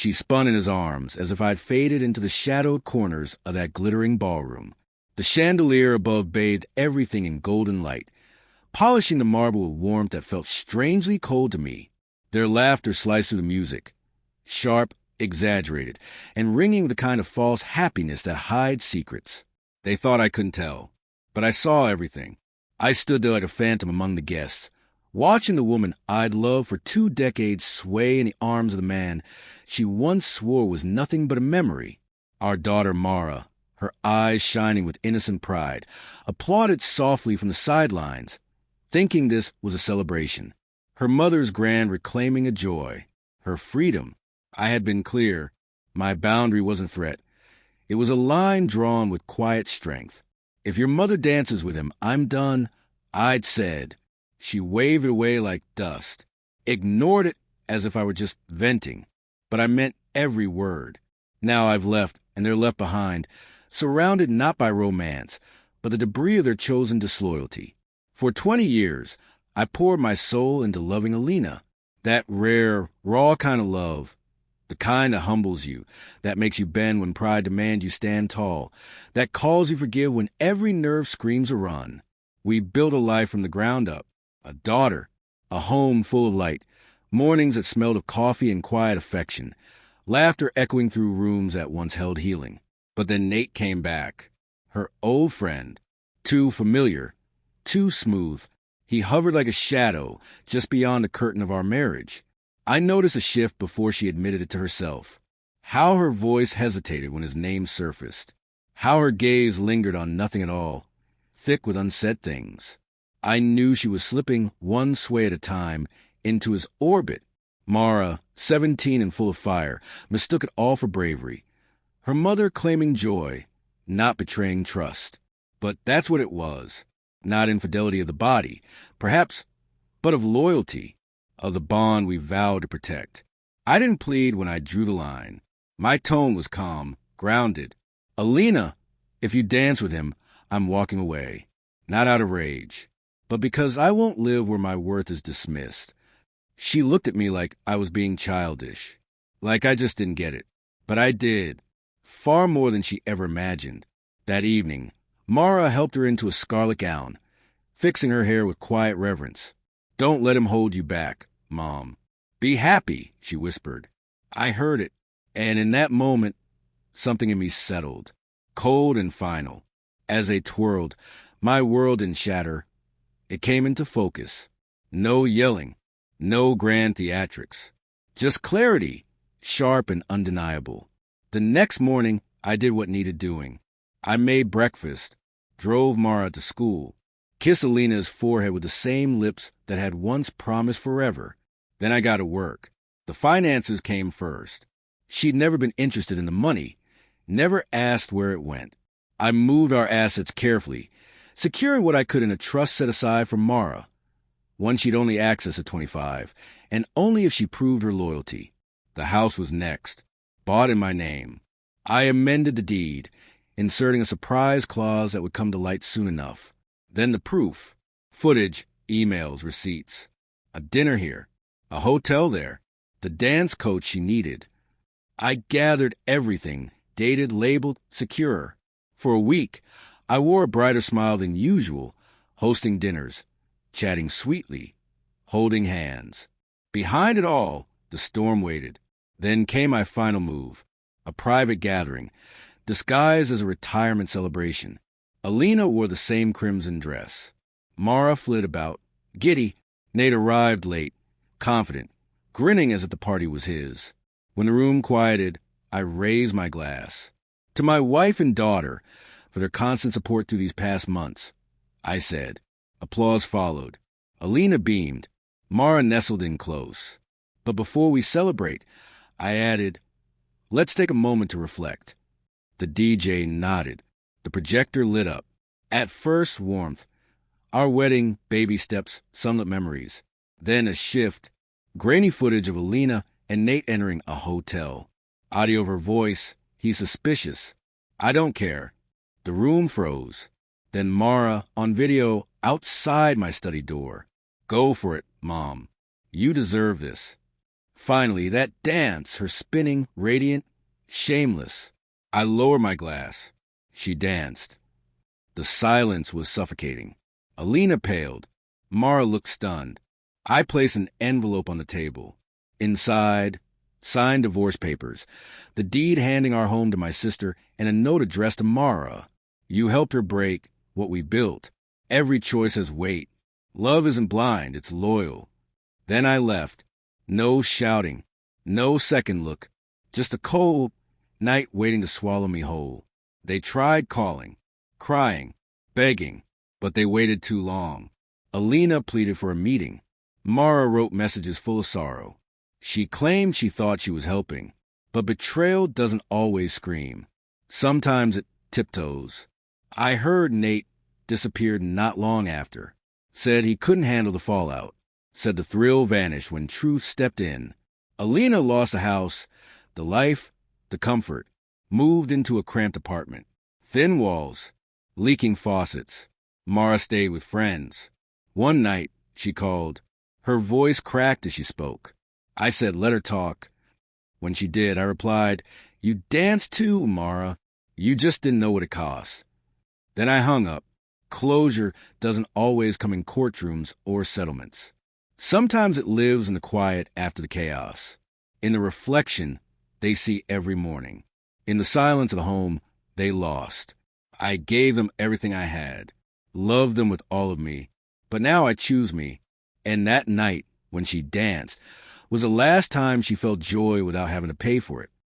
She spun in his arms, as if I'd faded into the shadowed corners of that glittering ballroom. The chandelier above bathed everything in golden light, polishing the marble with warmth that felt strangely cold to me. Their laughter sliced through the music, sharp, exaggerated, and ringing with the kind of false happiness that hides secrets. They thought I couldn't tell, but I saw everything. I stood there like a phantom among the guests, watching the woman I'd loved for 2 decades sway in the arms of the man she once swore was nothing but a memory. Our daughter Mara, her eyes shining with innocent pride, applauded softly from the sidelines, thinking this was a celebration. Her mother's grand reclaiming a joy, her freedom. I had been clear. My boundary wasn't threat. It was a line drawn with quiet strength. If your mother dances with him, I'm done, I'd said. She waved it away like dust, ignored it as if I were just venting. But I meant every word. Now I've left, and they're left behind, surrounded not by romance, but the debris of their chosen disloyalty. For 20 years, I poured my soul into loving Alina, that rare, raw kind of love, the kind that humbles you, that makes you bend when pride demands you stand tall, that calls you forgive when every nerve screams a run. We built a life from the ground up, a daughter, a home full of light, mornings that smelled of coffee and quiet affection, laughter echoing through rooms that once held healing. But then Nate came back, her old friend, too familiar, too smooth. He hovered like a shadow just beyond the curtain of our marriage. I noticed a shift before she admitted it to herself. How her voice hesitated when his name surfaced. How her gaze lingered on nothing at all, thick with unsaid things. I knew she was slipping one sway at a time into his orbit. Mara, 17 and full of fire, mistook it all for bravery. Her mother claiming joy, not betraying trust. But that's what it was. Not infidelity of the body, perhaps, but of loyalty, of the bond we vowed to protect. I didn't plead when I drew the line. My tone was calm, grounded. Alina, if you dance with him, I'm walking away. Not out of rage, but because I won't live where my worth is dismissed. She looked at me like I was being childish, like I just didn't get it. But I did, far more than she ever imagined. That evening, Mara helped her into a scarlet gown, fixing her hair with quiet reverence. "Don't let him hold you back, Mom. Be happy," she whispered. I heard it, and in that moment, something in me settled, cold and final. As they twirled, my world didn't shatter. It came into focus. No yelling, no grand theatrics. Just clarity, sharp and undeniable. The next morning, I did what needed doing. I made breakfast, drove Mara to school, kissed Alina's forehead with the same lips that had once promised forever. Then I got to work. The finances came first. She'd never been interested in the money, never asked where it went. I moved our assets carefully, securing what I could in a trust set aside for Mara, one she'd only access at 25, and only if she proved her loyalty. The house was next, bought in my name. I amended the deed, inserting a surprise clause that would come to light soon enough. Then the proof, footage, emails, receipts. A dinner here, a hotel there, the dance coach she needed. I gathered everything, dated, labeled, secure. For a week, I wore a brighter smile than usual, hosting dinners, chatting sweetly, holding hands. Behind it all, the storm waited. Then came my final move, a private gathering, disguised as a retirement celebration. Alina wore the same crimson dress. Mara flitted about, giddy. Nate arrived late, confident, grinning as if the party was his. When the room quieted, I raised my glass. To my wife and daughter, for their constant support through these past months, I said. Applause followed. Alina beamed. Mara nestled in close. But before we celebrate, I added, let's take a moment to reflect. The DJ nodded. The projector lit up. At first, warmth. Our wedding, baby steps, sunlit memories. Then a shift. Grainy footage of Alina and Nate entering a hotel. Audio of her voice. He's suspicious. I don't care. The room froze. Then Mara, on video, outside my study door. Go for it, Mom. You deserve this. Finally, that dance, her spinning, radiant, shameless. I lower my glass. She danced. The silence was suffocating. Alina paled. Mara looked stunned. I placed an envelope on the table. Inside, signed divorce papers, the deed handing our home to my sister, and a note addressed to Mara. You helped her break what we built. Every choice has weight. Love isn't blind, it's loyal. Then I left. No shouting, no second look, just a cold night waiting to swallow me whole. They tried calling, crying, begging, but they waited too long. Alina pleaded for a meeting. Mara wrote messages full of sorrow. She claimed she thought she was helping, but betrayal doesn't always scream. Sometimes it tiptoes. I heard Nate disappeared not long after. Said he couldn't handle the fallout. Said the thrill vanished when truth stepped in. Alina lost the house, the life, the comfort. Moved into a cramped apartment. Thin walls, leaking faucets. Mara stayed with friends. One night, she called. Her voice cracked as she spoke. I said, let her talk. When she did, I replied, you danced too, Mara. You just didn't know what it cost. Then I hung up. Closure doesn't always come in courtrooms or settlements. Sometimes it lives in the quiet after the chaos. In the reflection they see every morning. In the silence of the home they lost. I gave them everything I had. Loved them with all of me. But now I choose me. And that night, when she danced, was the last time she felt joy without having to pay for it.